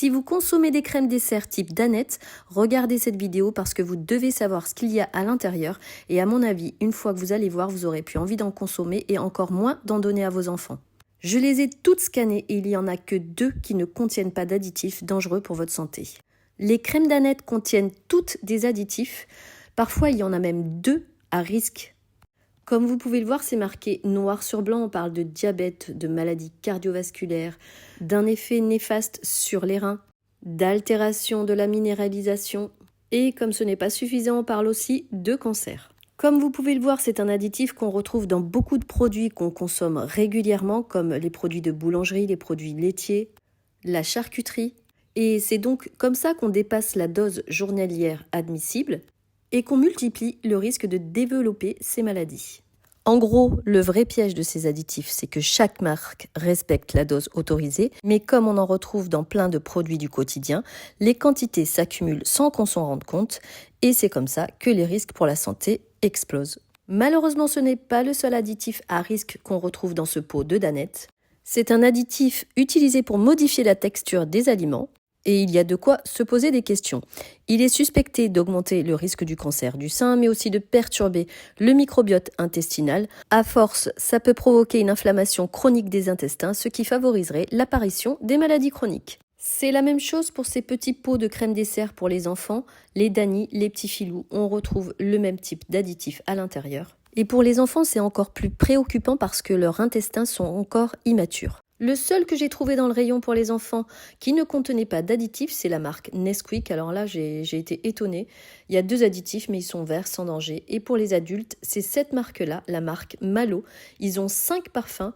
Si vous consommez des crèmes dessert type Danette, regardez cette vidéo parce que vous devez savoir ce qu'il y a à l'intérieur et à mon avis, une fois que vous allez voir, vous aurez plus envie d'en consommer et encore moins d'en donner à vos enfants. Je les ai toutes scannées et il n'y en a que 2 qui ne contiennent pas d'additifs dangereux pour votre santé. Les crèmes Danette contiennent toutes des additifs, parfois il y en a même 2 à risque. Comme vous pouvez le voir, c'est marqué noir sur blanc, on parle de diabète, de maladies cardiovasculaires, d'un effet néfaste sur les reins, d'altération de la minéralisation et comme ce n'est pas suffisant, on parle aussi de cancer. Comme vous pouvez le voir, c'est un additif qu'on retrouve dans beaucoup de produits qu'on consomme régulièrement comme les produits de boulangerie, les produits laitiers, la charcuterie. Et c'est donc comme ça qu'on dépasse la dose journalière admissible et qu'on multiplie le risque de développer ces maladies. En gros, le vrai piège de ces additifs, c'est que chaque marque respecte la dose autorisée, mais comme on en retrouve dans plein de produits du quotidien, les quantités s'accumulent sans qu'on s'en rende compte, et c'est comme ça que les risques pour la santé explosent. Malheureusement, ce n'est pas le seul additif à risque qu'on retrouve dans ce pot de Danette. C'est un additif utilisé pour modifier la texture des aliments, et il y a de quoi se poser des questions. Il est suspecté d'augmenter le risque du cancer du sein, mais aussi de perturber le microbiote intestinal. À force, ça peut provoquer une inflammation chronique des intestins, ce qui favoriserait l'apparition des maladies chroniques. C'est la même chose pour ces petits pots de crème dessert pour les enfants, les Dani, les petits filous. On retrouve le même type d'additif à l'intérieur. Et pour les enfants, c'est encore plus préoccupant parce que leurs intestins sont encore immatures. Le seul que j'ai trouvé dans le rayon pour les enfants qui ne contenait pas d'additifs, c'est la marque Nesquik. Alors là, j'ai été étonnée. Il y a 2 additifs, mais ils sont verts, sans danger. Et pour les adultes, c'est cette marque-là, la marque Malo. Ils ont 5 parfums.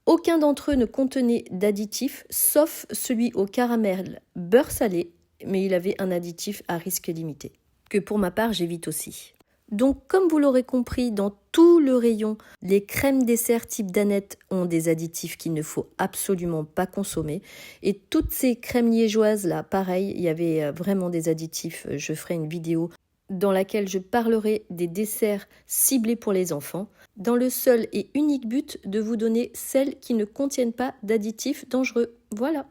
Aucun d'entre eux ne contenait d'additifs, sauf celui au caramel beurre salé, mais il avait un additif à risque limité, que pour ma part, j'évite aussi. Donc, comme vous l'aurez compris, dans tout le rayon, les crèmes dessert type Danette ont des additifs qu'il ne faut absolument pas consommer. Et toutes ces crèmes liégeoises, là, pareil, il y avait vraiment des additifs. Je ferai une vidéo dans laquelle je parlerai des desserts ciblés pour les enfants, dans le seul et unique but de vous donner celles qui ne contiennent pas d'additifs dangereux. Voilà.